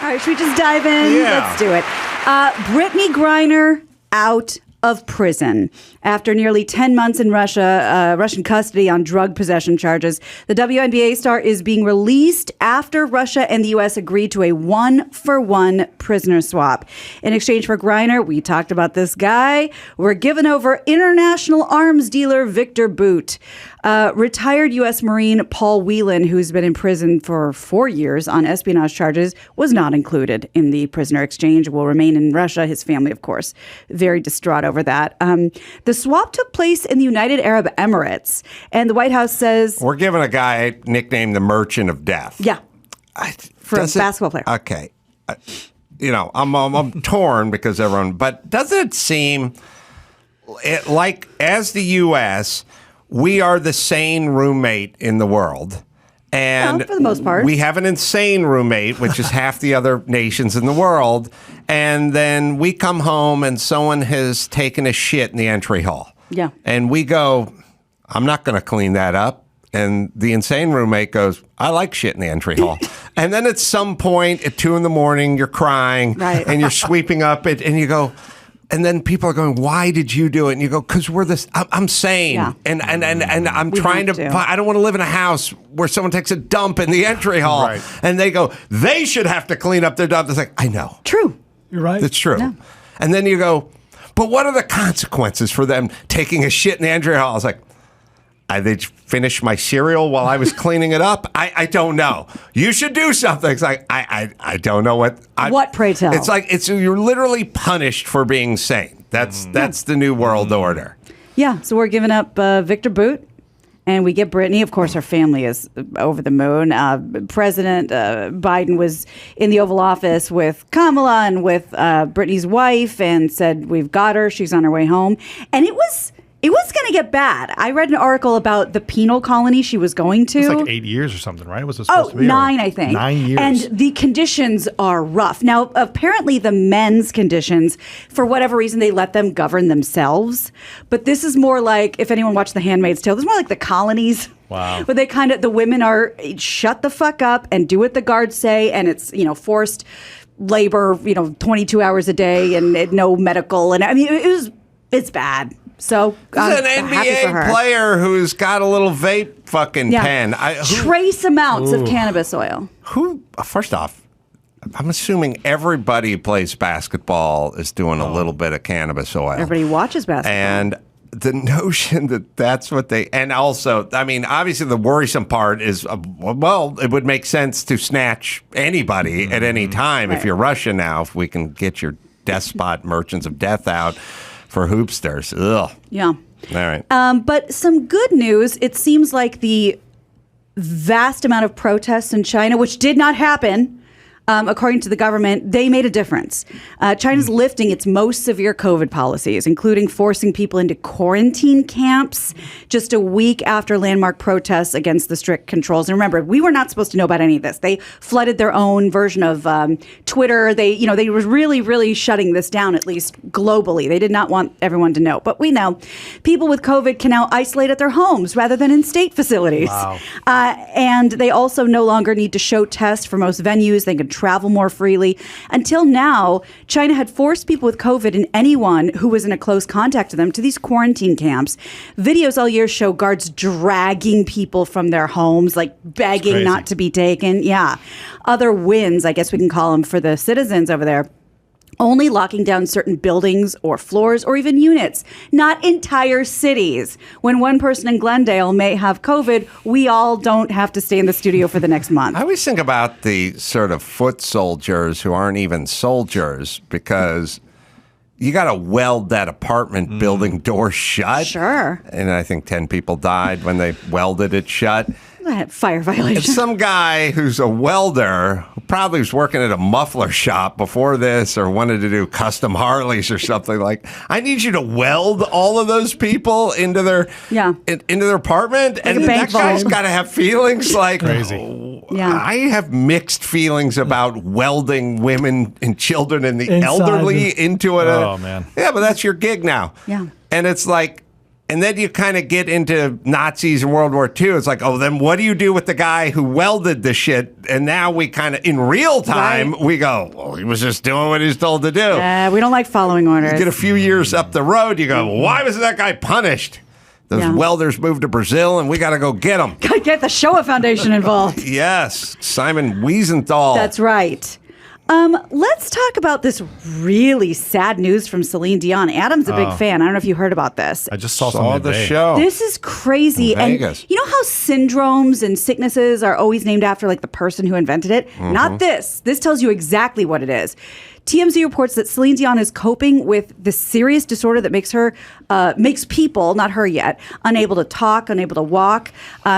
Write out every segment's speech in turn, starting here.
right, should we just dive in? Yeah. Let's do it. Brittney Griner out of prison after nearly 10 months in Russian custody on drug possession charges. The WNBA star is being released after Russia and the U.S. agreed to a 1-for-1 prisoner swap. In exchange for Griner, we talked about this guy, we're giving over international arms dealer Victor Bout. Retired U.S. Marine Paul Whelan, who's been in prison for 4 years on espionage charges, was not included in the prisoner exchange, will remain in Russia. His family, of course, very distraught over that. The swap took place in the United Arab Emirates, and the White House says... We're giving a guy nicknamed the Merchant of Death. Yeah, for a basketball player. Okay. I'm torn because everyone... But doesn't it seem like, as the U.S., we are the sane roommate in the world? And for the most part. We have an insane roommate, which is half the other nations in the world. And then we come home and someone has taken a shit in the entry hall. Yeah. And we go, I'm not going to clean that up. And the insane roommate goes, I like shit in the entry hall. And then at some point at 2 a.m, you're crying. Right. And you're sweeping up it. And you go... And then people are going, why did you do it? And you go, because we're this, I'm sane. Yeah. And I'm trying to, I don't want to live in a house where someone takes a dump in the entry hall. Right. And they go, they should have to clean up their dump. It's like, I know. True. You're right. It's true. Yeah. And then you go, but what are the consequences for them taking a shit in the entry hall? It's like, they finished my cereal while I was cleaning it up. I don't know. You should do something. It's like, I don't know what. What, pray tell? It's like, you're literally punished for being sane. That's the new world order. Yeah, so we're giving up Victor Bout, and we get Brittney. Of course, her family is over the moon. President Biden was in the Oval Office with Kamala and with Brittney's wife and said, we've got her. She's on her way home. And it was going to get bad. I read an article about the penal colony she was going to. It's like 8 years or something, right? Was it supposed to be? 9, I think. 9 years. And the conditions are rough. Now, apparently the men's conditions, for whatever reason, they let them govern themselves. But this is more like, if anyone watched The Handmaid's Tale, this is more like the colonies. Wow. But the women are shut the fuck up and do what the guards say. And it's, forced labor, 22 hours a day and no medical. And I mean, it's bad. So this is an NBA player who's got a little vape fucking pen. Trace amounts of cannabis oil. First off, I'm assuming everybody who plays basketball is doing a little bit of cannabis oil. Everybody watches basketball. And the notion that that's what they... And also, I mean, obviously the worrisome part is, it would make sense to snatch anybody at any time. If you're Russia now, if we can get your despot merchants of death out for hoopsters. Ugh. Yeah. All right. But some good news. It seems like the vast amount of protests in China, which did not happen, according to the government, they made a difference. China's lifting its most severe COVID policies, including forcing people into quarantine camps just a week after landmark protests against the strict controls. And remember, we were not supposed to know about any of this. They flooded their own version of Twitter. They were really, really shutting this down, at least globally. They did not want everyone to know. But we know people with COVID can now isolate at their homes rather than in state facilities. Wow. And they also no longer need to show tests for most venues. They can travel more freely. Until now, China had forced people with COVID and anyone who was in a close contact to them to these quarantine camps. Videos all year show guards dragging people from their homes, like begging not to be taken. Yeah. Other wins, I guess we can call them, for the citizens over there. Only locking down certain buildings or floors or even units, not entire cities. When one person in Glendale may have COVID, we all don't have to stay in the studio for the next month. I always think about the sort of foot soldiers who aren't even soldiers because you got to weld that apartment building door shut. Sure. And I think 10 people died when they welded it shut. Fire violation. It's some guy who's a welder who probably was working at a muffler shop before this or wanted to do custom Harleys or something. Like, I need you to weld all of those people into their into their apartment. Like, and that guy's got to have feelings like crazy. I have mixed feelings about welding women and children and the elderly into it. Oh, man. Yeah, but that's your gig now. Yeah. And it's like, And then you kind of get into Nazis and World War II. It's like, oh, then what do you do with the guy who welded the shit? And now we kind of, in real time, we go, well, he was just doing what he's told to do. We don't like following orders. You get a few years up the road, you go, well, why was that guy punished? Those welders moved to Brazil, and we got to go get them. Gotta get the Shoah Foundation involved. Yes, Simon Wiesenthal. That's right. Let's talk about this really sad news from Celine Dion. Adam's a big fan. I don't know if you heard about this. I just saw the show. This is crazy. In Vegas. And you know how syndromes and sicknesses are always named after like the person who invented it? Not this. This tells you exactly what it is. TMZ reports that Celine Dion is coping with the serious disorder that makes people, not her yet, unable to talk, unable to walk.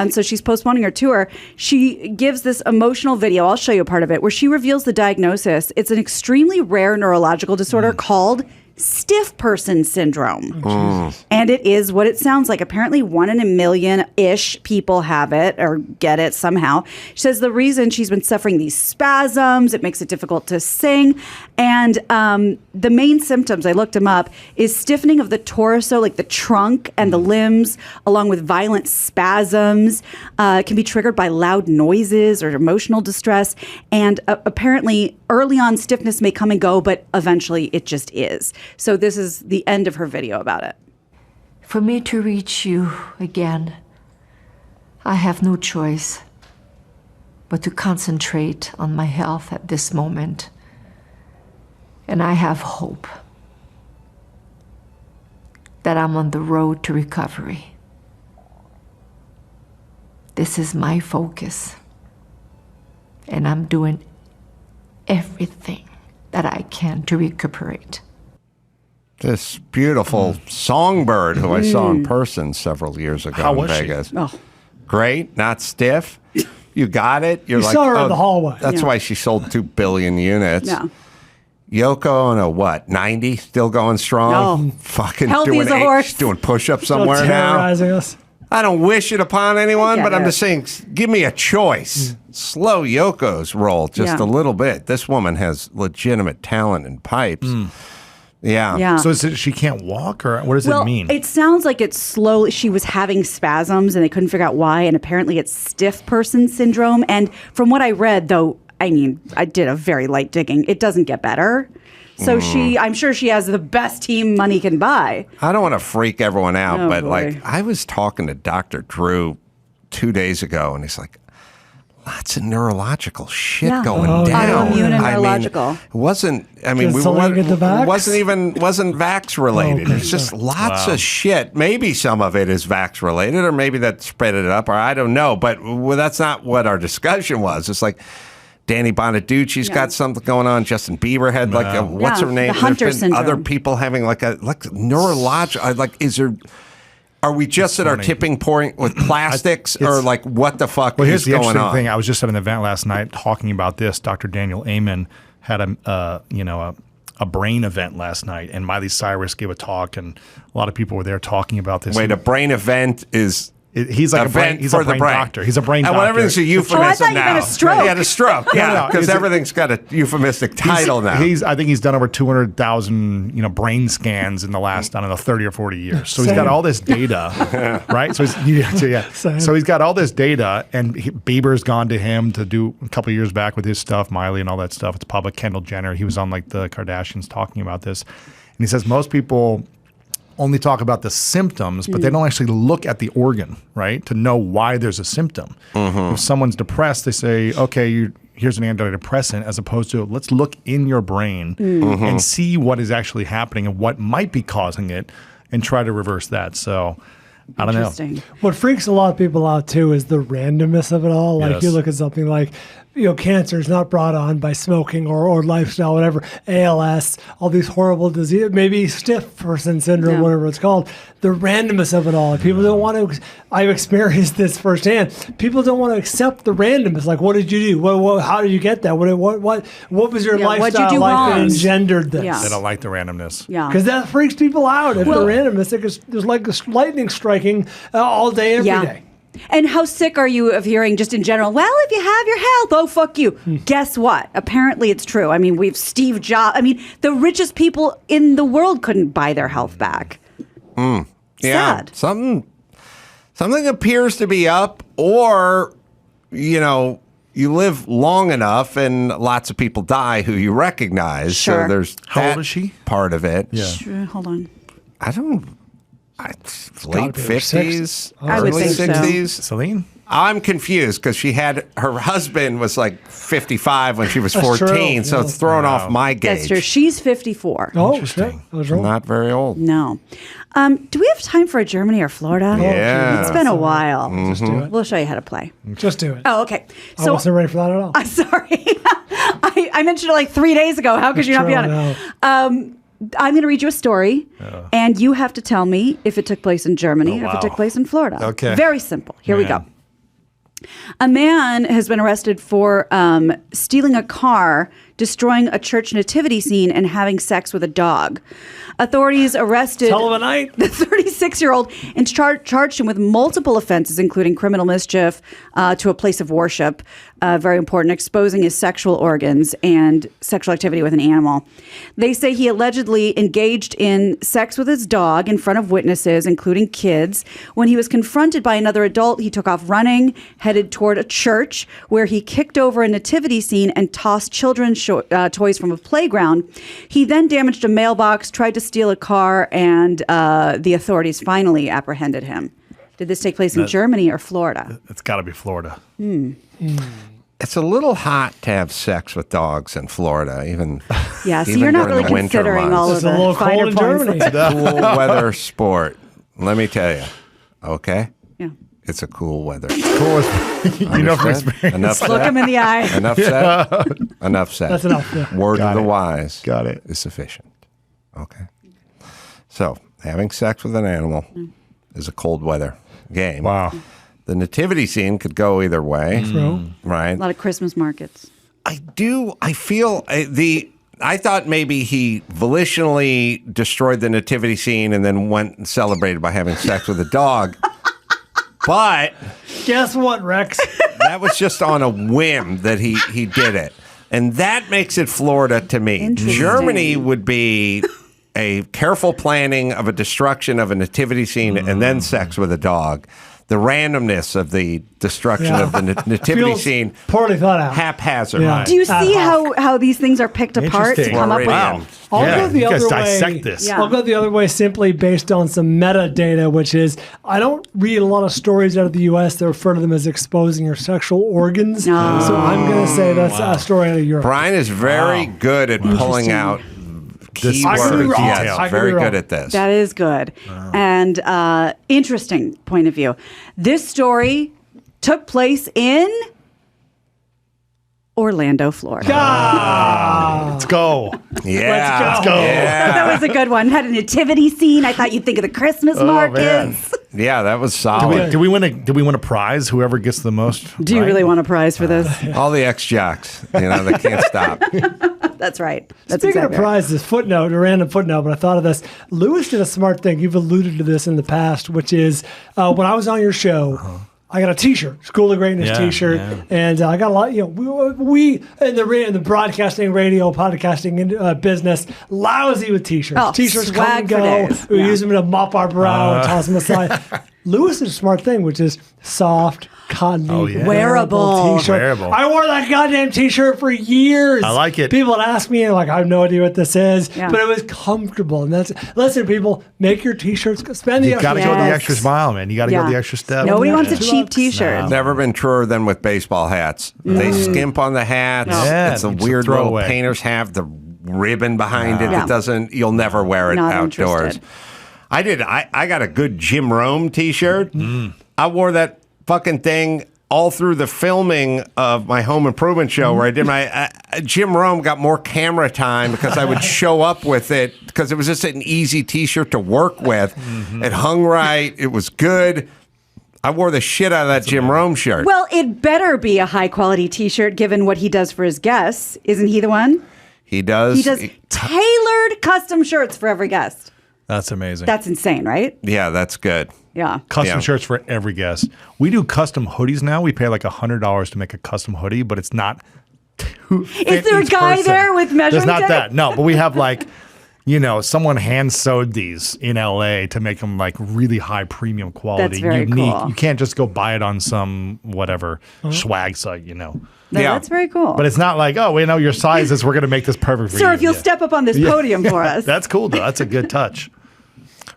So she's postponing her tour. She gives this emotional video. I'll show you a part of it where she reveals the diagnosis. It's an extremely rare neurological disorder called stiff person syndrome. And it is what it sounds like. Apparently 1 in a million-ish people have it or get it somehow. She says the reason she's been suffering these spasms, it makes it difficult to sing. And the main symptoms, I looked them up, is stiffening of the torso, like the trunk and the limbs, along with violent spasms. It can be triggered by loud noises or emotional distress. And apparently early on stiffness may come and go, but eventually it just is. So this is the end of her video about it. For me to reach you again, I have no choice but to concentrate on my health at this moment. And I have hope that I'm on the road to recovery. This is my focus, and I'm doing everything that I can to recuperate. This beautiful songbird who I saw in person several years ago How in was she? Vegas. Oh. Great, not stiff. You got it. You're You like, saw her in oh, the hallway. That's why she sold 2 billion units. Yeah. Yoko on a what? 90, still going strong. No. Fucking Healthy doing as a horse. doing push-ups Still somewhere now. terrorizing us. I don't wish it upon anyone, I get but I'm it. just saying, give me a choice. Slow Yoko's roll just a little bit. This woman has legitimate talent in pipes. Yeah. So is it she can't walk, or what does it mean? It sounds like it's slowly. She was having spasms and they couldn't figure out why. And apparently it's stiff person syndrome. And from what I read, though, I mean, I did a very light digging. It doesn't get better. So I'm sure she has the best team money can buy. I don't want to freak everyone out, Oh, but boy. like I was talking to Dr. Drew 2 days ago, and he's like, lots of neurological shit going down. Autoimmune and I mean, neurological. it wasn't. I mean, Did Celine get the vax? wasn't vax related. Okay, It's just lots of shit. Maybe some of it is vax related, or maybe that spread it up, or I don't know. But that's not what our discussion was. It's like Danny Bonaducci's got something going on. Justin Bieber had like a, what's her name? The Hunter There's been syndrome. other people having like neurological. Like, is there? Are we just at our tipping point with plastics, or like what the fuck Well, here's is the going interesting on? thing. I was just at an event last night talking about this. Dr. Daniel Amen had a brain event last night, and Miley Cyrus gave a talk, and a lot of people were there talking about this. Wait, a brain event is. He's like event he's for a brain the brain doctor. He's a brain and doctor. well, everything's a euphemism Oh, I thought you now. meant a stroke. Yeah, the stroke. Yeah, No, because it's a- everything's got a euphemistic title now. I think he's done over 200,000 brain scans in the last 30 or 40 years. So he's got Same. all this data, right? So Same. so he's got all this data, and Bieber's gone to him to do a couple of years back with his stuff, Miley and all that stuff. It's public. Kendall Jenner, he was on like the Kardashians talking about this, and he says most people only talk about the symptoms, but they don't actually look at the organ, right, to know why there's a symptom. If someone's depressed, they say, okay, here's an antidepressant, as opposed to let's look in your brain and see what is actually happening and what might be causing it and try to reverse that. So I don't know. Interesting. What freaks a lot of people out too is the randomness of it all. Like Yes. you look at something like, cancer is not brought on by smoking or lifestyle, whatever, ALS, all these horrible diseases, maybe stiff person syndrome, Yeah. whatever it's called. The randomness of it all. People don't want to, I've experienced this firsthand. People don't want to accept the randomness. Like, what did you do? How did you get that? What was your Yeah, what'd you lifestyle do life that wrong? engendered this? Yeah. They don't like the randomness. Yeah. Because that freaks people out. If Well- they're randomness, there's like this lightning striking all day, every day. And how sick are you of hearing just in general, well, if you have your health, oh, fuck you. Guess what? Apparently it's true. I mean, we've Steve Jobs. I mean, the richest people in the world couldn't buy their health back. Sad. Something appears to be up, or you live long enough and lots of people die who you recognize. Sure. So there's How old that is she? part of it. Yeah. Sure, hold on. I don't. Late be her 50s, I would early think so. 60s. Celine? I'm confused because her husband was like 55 when she was That's 14, true. so Yeah. it's throwing off my gauge. That's true. She's 54. Oh, shit. I was wrong. Not very old. No. Do we have time for a Germany or Florida? Yeah. It's been a while. Just do it. We'll show you how to play. Just do it. Oh, okay. I So wasn't ready for that at all. I'm sorry. I mentioned it like 3 days ago. How could you not be True, on I it? know. I'm going to read you a story, and you have to tell me if it took place in Germany or if it took place in Florida. Okay. Very simple. Here we Man. go. A man has been arrested for stealing a car, destroying a church nativity scene, and having sex with a dog. Authorities arrested Hell of a night. the 36-year-old and charged him with multiple offenses, including criminal mischief to a place of worship, very important, exposing his sexual organs and sexual activity with an animal. They say he allegedly engaged in sex with his dog in front of witnesses, including kids. When he was confronted by another adult, he took off running, headed toward a church where he kicked over a nativity scene and tossed children's toys from a playground. He then damaged a mailbox, tried to steal a car, and the authorities finally apprehended him. Did this take place in Germany or Florida? It's got to be Florida. It's a little hot to have sex with dogs in Florida, even. Yeah, so even you're not during really the winter considering all months. of It's a little the finer cold in points. Germany. Cool weather sport. Let me tell you. Okay? Yeah. It's a cool weather. Cool. You know from Understood? experience. Enough Look said. him in the eye. Enough said. Enough said. That's enough, yeah. Word Got of the it. wise. Got it. Is sufficient. Okay. So having sex with an animal is a cold weather game. Wow. The nativity scene could go either way. True. Right. A lot of Christmas markets. I feel I thought maybe he volitionally destroyed the nativity scene and then went and celebrated by having sex with a dog. But Guess what, Rex? that was just on a whim that he did it. And that makes it Florida to me. Interesting. Germany would be a careful planning of a destruction of a nativity scene and then sex with a dog. The randomness of the destruction Yeah. of the nativity Feels scene, poorly thought out. haphazard. Yeah. Do you Ad see hoc. how these things are picked apart to Interesting. come up with? Wow. I'll Yeah, go the you guys other way. dissect this. Yeah. I'll go the other way simply based on some metadata, which is I don't read a lot of stories out of the U.S. that refer to them as exposing your sexual organs. So I'm going to say that's a story out of Europe. Brian is very good at pulling out This I could be keywords. wrong. Yes, I could very be wrong. good at this. That is good. And interesting point of view. This story took place in Orlando, Florida. Let's go. Yeah. Let's go. Yeah. That was a good one. Had a nativity scene. I thought you'd think of the Christmas markets. Yeah, that was Did solid. we win a prize? Whoever gets the most. Do you right? really want a prize for this? All the ex-jocks, they can't stop. That's right. That's Speaking exactly of right. prizes, footnote, a random footnote, but I thought of this. Lewis did a smart thing. You've alluded to this in the past, which is when I was on your show, I got a T-shirt, School of Greatness Yeah, T-shirt, yeah. and I got a lot. We in the broadcasting, radio, podcasting business, lousy with T-shirts. Oh, T-shirts come swag and for go. days. We Yeah. use them to mop our brow and toss them aside. Lewis did a smart thing, which is soft, cottony, Oh, yeah. Wearable. T-shirt. Wearable. I wore that goddamn T-shirt for years. I like it. People would ask me, like, I have no idea what this is, Yeah. but it was comfortable. And listen, people, make your T-shirts. Spend the You got to extra go the Yes. extra mile, man. You got to Yeah. go the extra step. Nobody Yeah. wants a $2. cheap T-shirt. Never been truer than with baseball hats. They skimp on the hats. Yeah, It's a it's a weird little throwaway. painters have the ribbon behind it Yeah. that doesn't. You'll never wear it Not outdoors. interested. I did. I got a good Jim Rome T-shirt. I wore that fucking thing all through the filming of my home improvement show where I did my Jim Rome got more camera time because I would show up with it because it was just an easy T-shirt to work with. It hung right. It was good. I wore the shit out of that Jim Rome shirt. Well, it better be a high quality T-shirt given what he does for his guests. Isn't he the one? He does. He does tailored custom shirts for every guest. That's amazing. That's insane, right? Yeah, that's good. Yeah. Custom Yeah. shirts for every guest. We do custom hoodies now. We pay like $100 to make a custom hoodie, but it's not. Is there a guy there with measuring There's not tape? that. No, but we have like someone hand sewed these in LA to make them like really high premium quality, That's very unique. cool. You can't just go buy it on some whatever swag site, No, Yeah. that's very cool. But it's not like, oh, we know your sizes. We're going to make this perfect for you. Sir, if you'll Yeah. step up on this podium for us. That's cool, though. That's a good touch.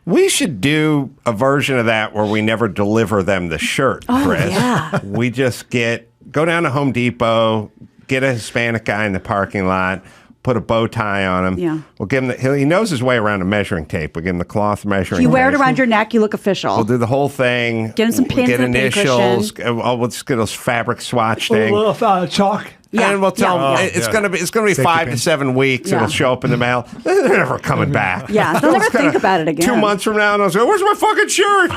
We should do a version of that where we never deliver them the shirt, Chris. yeah. We just go down to Home Depot, get a Hispanic guy in the parking lot, put a bow tie on him. Yeah. We'll give him he knows his way around a measuring tape. We'll give him the cloth measuring You wear it tape. around your neck, you look official. We'll do the whole thing. Get him some pins Get and a initials. pincushion. We'll just get those fabric swatch A thing. little chalk. Yeah, And we'll tell yeah. them it's yeah. going to be Safety 5 pin. to 7 weeks. Yeah. It'll show up in the mail. They're never coming back. Yeah, they'll never It's gonna- think about it again. 2 months from now, and I'll say, "Where's my fucking shirt?"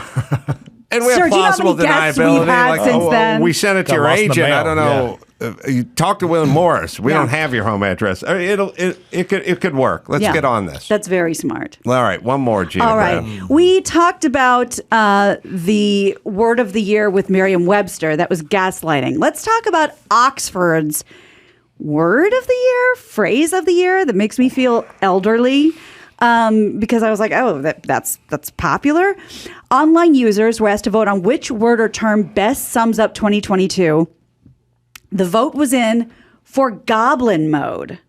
And we Sir, have do you know how plausible many guests we've deniability. had Like, since then? we sent it to Got your lost in the agent. I mail, don't know. You talk to Will Morris. We Yeah. don't have your home address. It could work. Let's Yeah. get on this. That's very smart. All right, one more, Gina. All right. Grad. We talked about the word of the year with Merriam-Webster. That was gaslighting. Let's talk about Oxford's word of the year, phrase of the year that makes me feel elderly. Because I was like, oh, that's popular. Online users were asked to vote on which word or term best sums up 2022. The vote was in for goblin mode.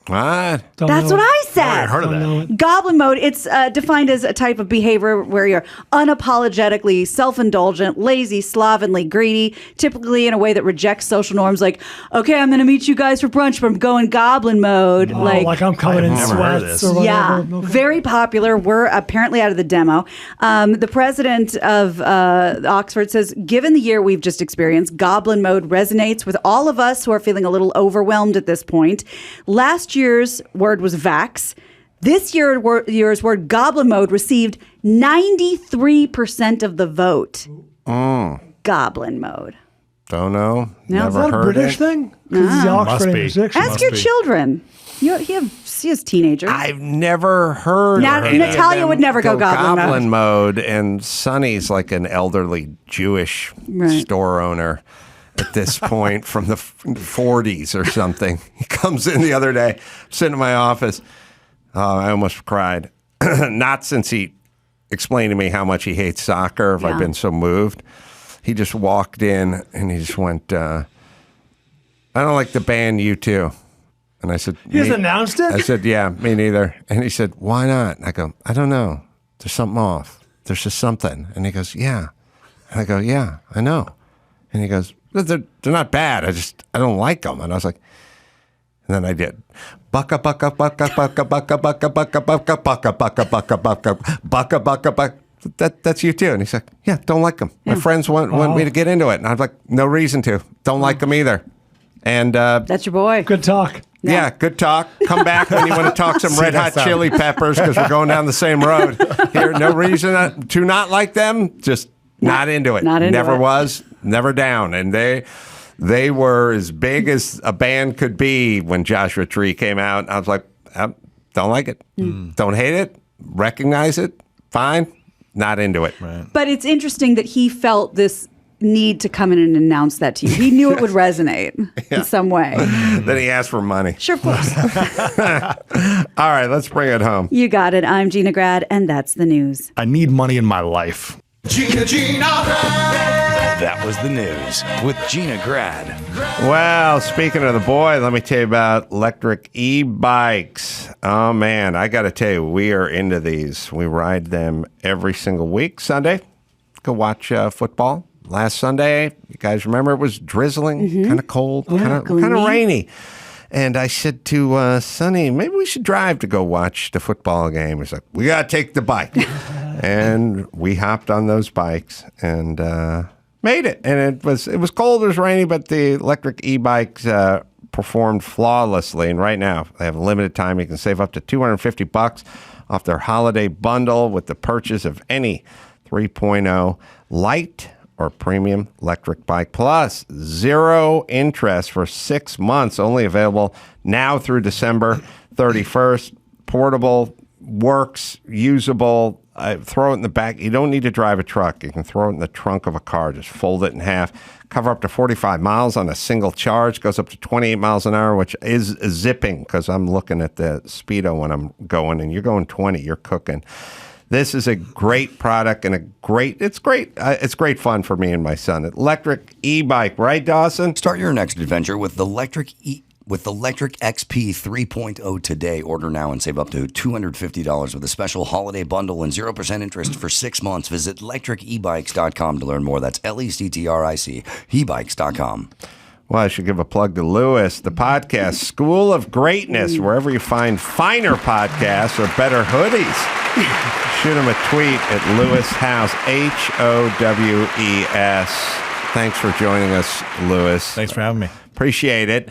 What? That's what I said. I heard of that. Goblin mode, it's defined as a type of behavior where you're unapologetically self-indulgent, lazy, slovenly, greedy, typically in a way that rejects social norms like, okay, I'm going to meet you guys for brunch, but I'm going goblin mode. Oh, like I'm coming in I've never heard of sweats this. or whatever. Yeah, Okay. very popular. We're apparently out of the demo. The president of Oxford says, given the year we've just experienced, goblin mode resonates with all of us who are feeling a little overwhelmed at this point. Last year's word was vax. This year's word goblin mode received 93% of the vote. Goblin mode. Don't know. No. Is Never that a heard British it. thing? Because it's the Oxford Must be. English Dictionary. Ask your be. children. He has teenagers. I've never heard. Nat- any of Natalia them would never go goblin mode, and Sonny's like an elderly Jewish Right. store owner at this point from the 40s or something. He comes in the other day, sitting in my office. I almost cried. Not since he explained to me how much he hates soccer. Have I Yeah. been so moved? He just walked in and he just went, I don't like the band U2. And I said, He just "Me-" announced it? I said, yeah, me neither. And he said, why not? And I go, I don't know. There's something off. There's just something. And he goes, yeah. And I go, yeah, I know. And he goes, they're not bad. I don't like them. And I was like, and then I did. Bucka, bucka, bucka, bucka, bucka, bucka, bucka, bucka, bucka, bucka, bucka, bucka, bucka, bucka, bucka. That's you too. And he's like, yeah, don't like them. My friends want me to get into it. And I'm like, no reason to. Don't like them either. And That's your boy. Good talk. yeah, good talk. Come back when you want to talk some Red Hot next time. Chili Peppers because we're going down the same road. Here, no reason to not like them. Just not into it. not into never it. was, never down. And they were as big as a band could be when Joshua Tree came out. I was like, I don't like it. Don't hate it. Recognize it. Fine. Not into it. But it's interesting that he felt this need to come in and announce that to you. He knew it would resonate in some way. Then he asked for money. Sure, of course. All right, let's bring it home. You got it. I'm Gina Grad, and that's the news. I need money in my life. Gina Grad. That was the news with Gina Grad. Well, speaking of the boy, let me tell you about electric e-bikes. Oh, man, I got to tell you, we are into these. We ride them every single week. Sunday, go watch football. Last Sunday, you guys remember, it was drizzling, kind of cold, kind of gloomy. rainy. And I said to Sonny, maybe we should drive to go watch the football game. He's like, we got to take the bike. And we hopped on those bikes and made it. And it was cold, it was rainy, but the electric e-bikes performed flawlessly. And right now, they have a limited time. You can save up to $250 off their holiday bundle with the purchase of any 3.0 light or premium electric bike, plus 0 interest for 6 months, only available now through December 31st. Portable, works, usable, throw it in the back. You don't need to drive a truck. You can throw it in the trunk of a car. Just fold it in half. Cover up to 45 miles on a single charge. Goes up to 28 miles an hour, which is zipping because I'm looking at the speedo when I'm going, and you're going 20. You're cooking. This is a great product and it's great. It's great fun for me and my son. Electric e-bike, right, Dawson? Start your next adventure with the Electric XP 3.0 today. Order now and save up to $250 with a special holiday bundle and 0% interest for 6 months. Visit electricebikes.com to learn more. That's LECTRIC, ebikes.com. Well, I should give a plug to Lewis, the podcast, School of Greatness, wherever you find finer podcasts or better hoodies. Shoot him a tweet at Lewis House, HOWES. Thanks for joining us, Lewis. Thanks for having me. Appreciate it.